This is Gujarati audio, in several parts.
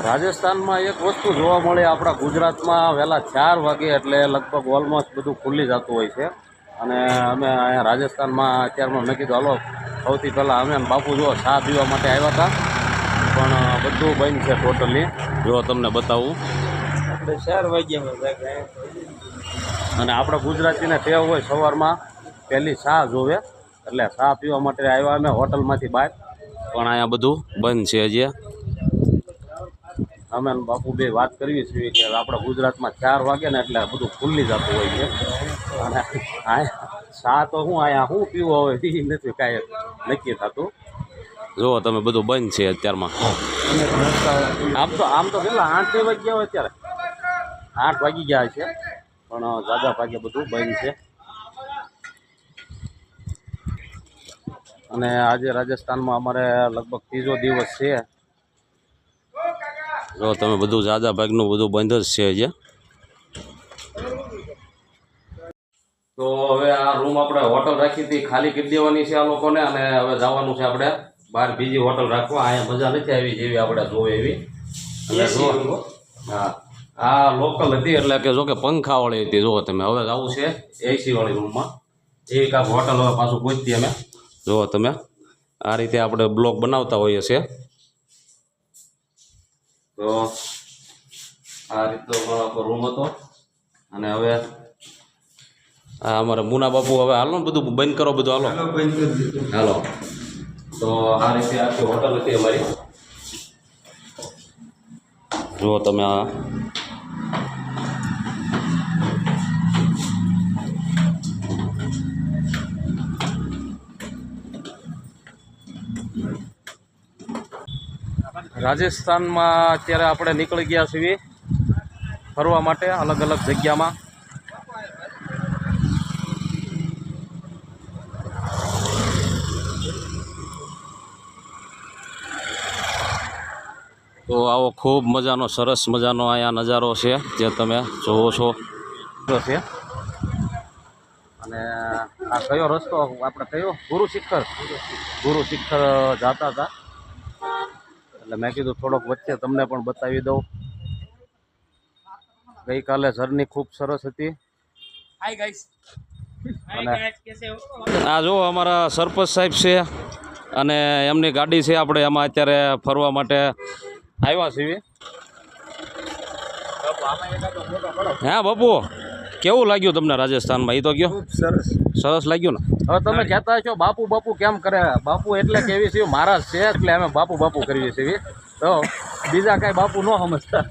રાજસ્થાનમાં એક વસ્તુ જોવા મળે, આપણા ગુજરાતમાં વહેલા 4 વાગે એટલે લગભગ ઓલમોસ્ટ બધું ખુલ્લી જતું હોય છે. અને અમે અહીંયા રાજસ્થાનમાં અત્યારમાં મેં કીધું હાલો સૌથી પહેલાં અમે બાપુ જો ચા પીવા માટે આવ્યા હતા, પણ બધું બંધ છે ટોટલી. જો તમને બતાવું, આપણે 4 વાગ્યામાં અને આપણા ગુજરાતીને ટેવ હોય સવારમાં પહેલી ચા જોવે, એટલે ચા પીવા માટે આવ્યા અમે હોટલમાંથી બહાર, પણ અહીંયા બધું બંધ છે હજી. અમે બાપુ બે વાત કરવી છે કે આપણા ગુજરાતમાં 4 વાગે ને એટલે બધું ખુલ્લી જતું હોય છે. અને ચા તો હું અહીંયા શું પીવો હવે એ નથી કાંઈ નક્કી થતું. જુઓ તમે બધું બંધ છે અત્યારમાં. આમ તો કેટલા 8 વાગ્યા હોય અત્યારે, 8 વાગી ગયા છે, પણ ઝાઝા ભાગે બધું બંધ છે. અને આજે રાજસ્થાનમાં અમારે લગભગ 3જો દિવસ છે. જો તમે બધું ઝાઝા ભાગનું બધું બંધ જ છે હજી. તો હવે આ રૂમ આપણે હોટલ રાખી હતી ખાલી કરી દેવાની છે આ લોકોને, અને હવે જવાનું છે આપણે બહાર બીજી હોટલ રાખવા. અહીંયા મજા નથી આવી જેવી આપણે જોવે એવી. હા, આ લોકલ હતી એટલે કે જો કે પંખાવાળી હતી. જુઓ તમે, હવે જવું છે એસી વાળી રૂમમાં. એવી કાંક હોટલ હવે પાછું પહોંચતી અમે. જુઓ તમે, આ રીતે આપણે બ્લોક બનાવતા હોઈએ છીએ. તો આ રીતનો આપણો રૂમ હતો. અને હવે આ અમારા મુના બાપુ હવે હાલો ને બધું બંધ કરો, બધું હાલો હાલો. તો આ રીતે આખી હોટલ હતી અમારી. જુઓ તમે, આ રાજસ્થાનમાં અત્યારે આપણે નીકળી ગયા છીએ ફરવા માટે અલગ અલગ જગ્યામાં. તો આવો ખૂબ મજાનો સરસ મજાનો અહીંયા નજારો છે જે તમે જોવો છો છે. અને આ કયો રસ્તો આપણે કયો ગુરુ શિખર જતા હતા, એટલે મેં કીધું થોડોક વચ્ચે તમને પણ બતાવી દઉં. ગઈકાલે જર્ની ખૂબ સરસ હતી. અને આ જો અમારા સરપંચ સાહેબ છે અને એમની ગાડી છે, આપણે એમાં અત્યારે ફરવા માટે આવ્યા છીએ. હા બાપુ, કેવું લાગ્યું તમને રાજસ્થાનમાં? એ તો કયો. સરસ લાગ્યું ને. હવે તમે કહેતા છો બાપુ બાપુ કેમ કરે? બાપુ એટલે કેવી છે મહારાજ છે, એટલે અમે બાપુ બાપુ કરીએ છીએ. તો બીજા કાંઈ બાપુ ન સમજતા.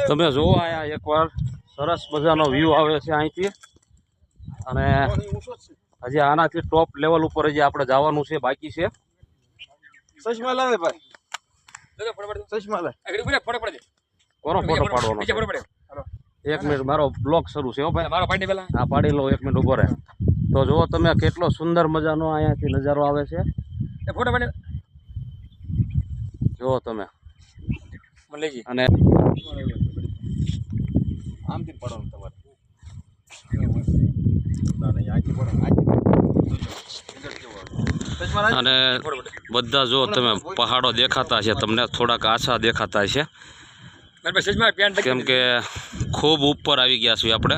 તમે જુઓ અહીંયા એકવાર સરસ મજાનો વ્યૂ આવે છે અહીંથી. અને હજી આનાથી ટોપ લેવલ ઉપર હજી આપણે જવાનું છે, બાકી છે. ચશ્મા લાવે ભાઈ, ચશ્મા લે. કોનો ફોટો પાડવાનો? 1 મિનિટ, મારો બ્લોગ શરૂ છે. ભાઈ મારો પાડી પેલા. હા પાડી લો, 1 મિનિટ ઉભો રહે. તો જુઓ તમે કેટલો સુંદર મજાનો અહીંયાથી નજારો આવે છે. ફોટો પાડી જુઓ તમે. અને આમથી પડવાનું તમારે. અને બધા જો તમે પહાડો દેખાતા છે તમને, થોડાક આછા દેખાતા છે કેમ કે ખૂબ ઉપર આવી ગયા છીએ આપણે.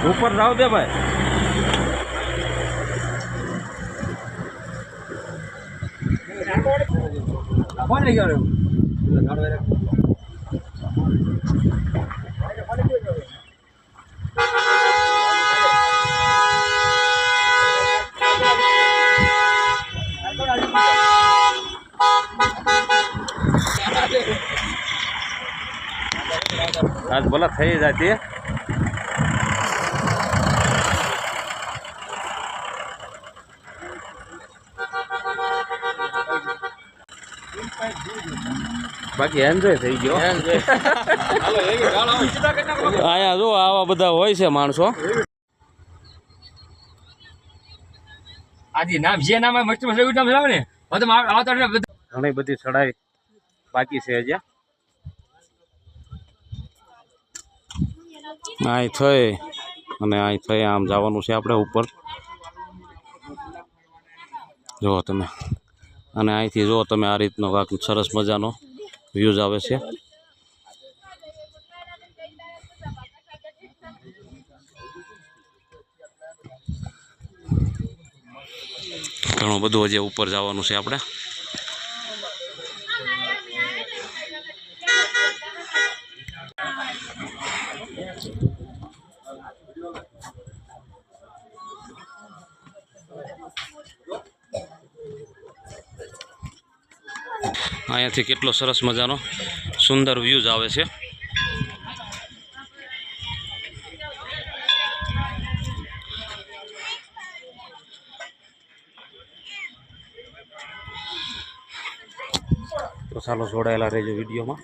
ઉપર જાવ દે ભાઈ. आज बोला થઈ જતી બાકી એન્જોય થઈ ગયો. અહીંયા જો આવા બધા હોય છે માણસો. આજી નામ જે નામ મસ્ત મસ્ત નામ છે ને બધું આવતા ઘણી બધી ચડાઈ બાકી છે હજી. અહીં થઈ અને અહીં થઈ આમ જવાનું છે આપણે ઉપર. જુઓ તમે, અને અહીંથી જુઓ તમે આ રીતનો કાંઈક સરસ મજાનો વ્યૂઝ આવે છે. ઘણું બધું હજી ઉપર જવાનું છે આપણે. અહીંયાથી કેટલો સરસ મજાનો સુંદર વ્યૂઝ આવે છે. તો ચાલો જોડાયેલા રહેજો વિડીયોમાં.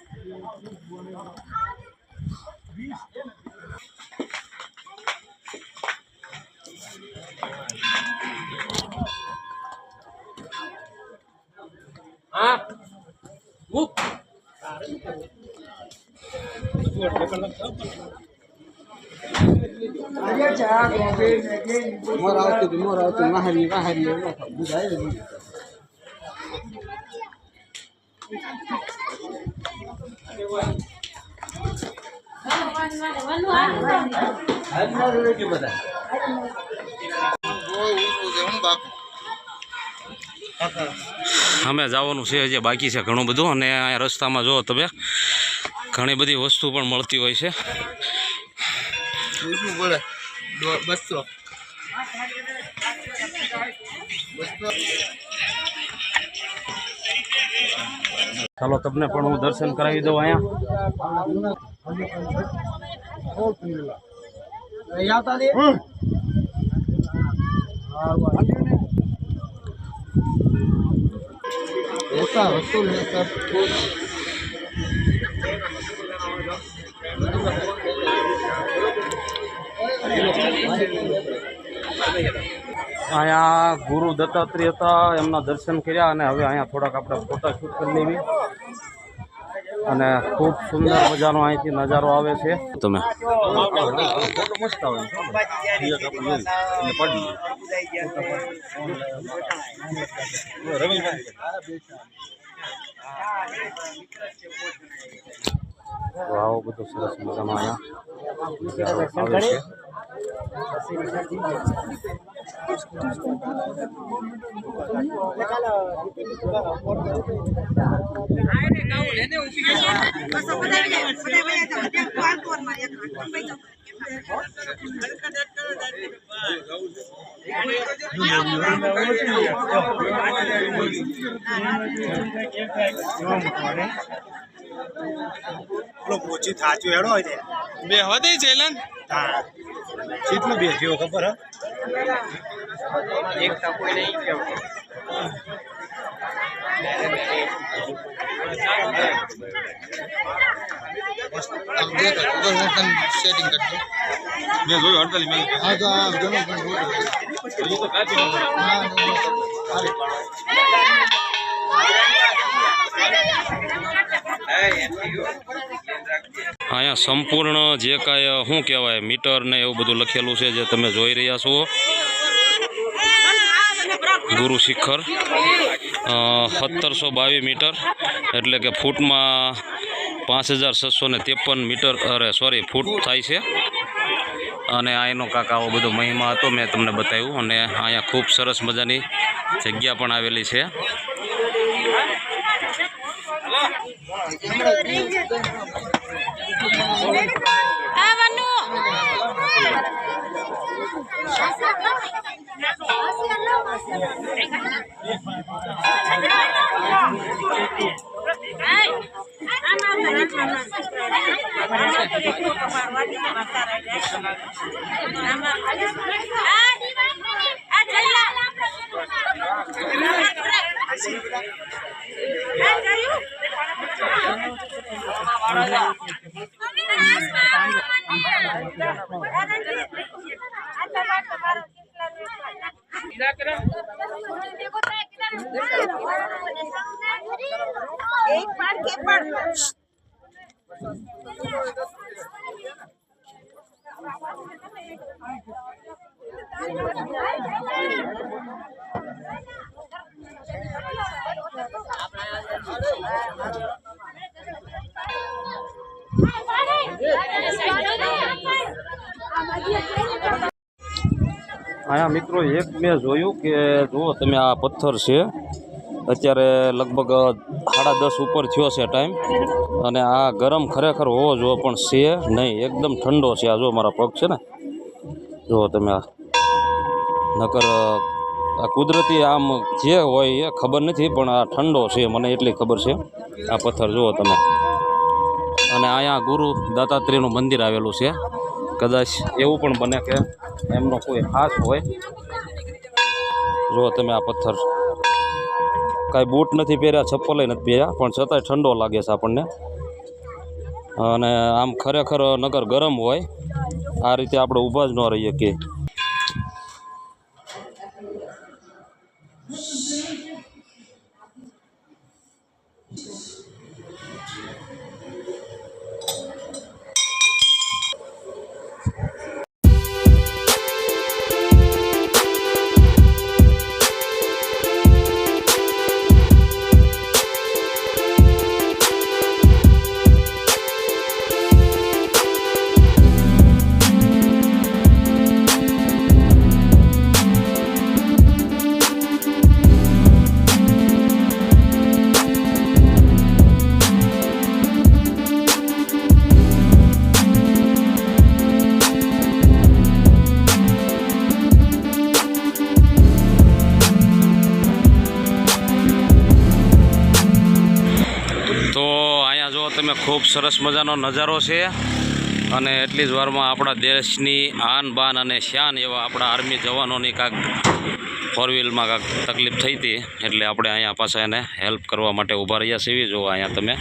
અમે જવાનું છે હજી બાકી છે ઘણું બધું. અને અહીંયા રસ્તામાં જો તમે ઘણી બધી વસ્તુ પણ મળતી હોય છે. ચાલો તમને પણ હું દર્શન કરાવી દઉં અહીંયા. અહીંયા ગુરુ દત્તાત્રેય હતા, એમના દર્શન કર્યા અને હવે અહીંયા થોડાક આપણે ફોટોશૂટ કરી લેવી. અને ખૂબ સુંદર મજાનો અહીંથી નજારો આવે છે. તમે મસ્ત આવે આવો બધો સરસ મજાનો અહીંયા આવે છે. પોચી થાચ્યું હેડો હોય બે હવા દે ચેલન હા કેટલું બેઠ્યો ખબર એક ટકો નહીં સેટિંગ કરજો મેં જોયું 48 મિનિટ હા તો આ જનો અહીંયા સંપૂર્ણ જે કાંઈ શું કહેવાય મીટર ને એવું બધું લખેલું છે જે તમે જોઈ રહ્યા છો. ગુરુ શિખર 1722 મીટર એટલે કે ફૂટમાં 5653 મીટર ફૂટ થાય છે. અને અહીંનો કાંક આવો બધો મહિમા હતો મેં તમને બતાવ્યું. અને અહીંયા ખૂબ સરસ મજાની જગ્યા પણ આવેલી છે. એક પાડ કે પાડ અહીંયા મિત્રો એક મેં જોયું કે જુઓ તમે આ પથ્થર છે અત્યારે લગભગ 10:30 ઉપર થયો છે ટાઈમ અને આ ગરમ ખરેખર હોવો જોઈએ પણ છે નહીં એકદમ ઠંડો છે આ જો મારા પગ છે ને જુઓ તમે આ નકર આ કુદરતી આમ જે હોય એ ખબર નથી પણ આ ઠંડો છે મને એટલી ખબર છે આ પથ્થર જુઓ તમે અને અહીંયા ગુરુ દત્તાત્રેયનું મંદિર આવેલું છે કદાચ એવું પણ બને કે એમનો કોઈ ખાસ હોય જુઓ તમે આ પથ્થર કાંઈ બૂટ નથી પહેર્યા ચપ્પલે નથી પહેર્યા પણ છતાંય ઠંડો લાગે છે આપણને અને આમ ખરેખર નગર ગરમ હોય આ રીતે આપણે ઊભા જ ન રહીએ કે તમે ખૂબ સરસ મજાનો નજારો છે અને એટલી જ વારમાં આપણા દેશની આન બાન અને શાન એવા આપણા આર્મી જવાનોની કાંક ફોર વ્હીલમાં કાંક તકલીફ થઈ હતી એટલે આપણે અહીંયા પાછા એને હેલ્પ કરવા માટે ઊભા રહ્યા છીએ જો અહીંયા તમે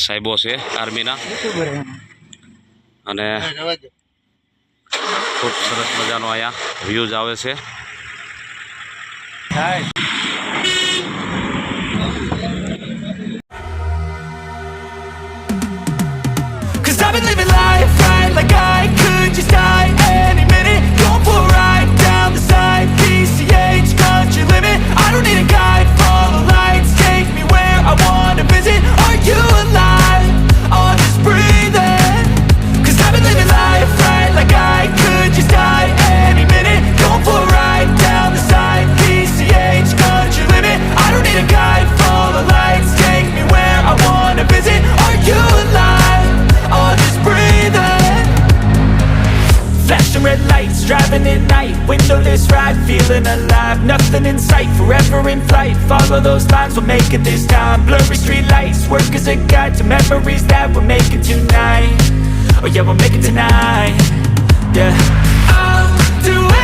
સાહેબો છે આર્મીના અને ખૂબ સરસ મજાનો અહીંયા વ્યૂઝ આવે છે I've been living life right like I could just die any minute. Going for a ride down the side, PCH country limit. I don't need a guide, follow lights, take me where I wanna visit. Are you alive? Or just breathing? 'Cause I've been living life right like I could just die any minute. Going for a ride down the side, PCH country limit. I don't need a guide, follow lights, take me where I wanna visit. Are you alive? Or just breathing? Flashing red lights, driving at night, windowless ride, feeling alive. Nothing in sight, forever in flight. Follow those lines, we'll make it this time. Blurry street lights, work as a guide to memories that we're making tonight. Oh yeah, we'll make it tonight. Yeah, I'll do it.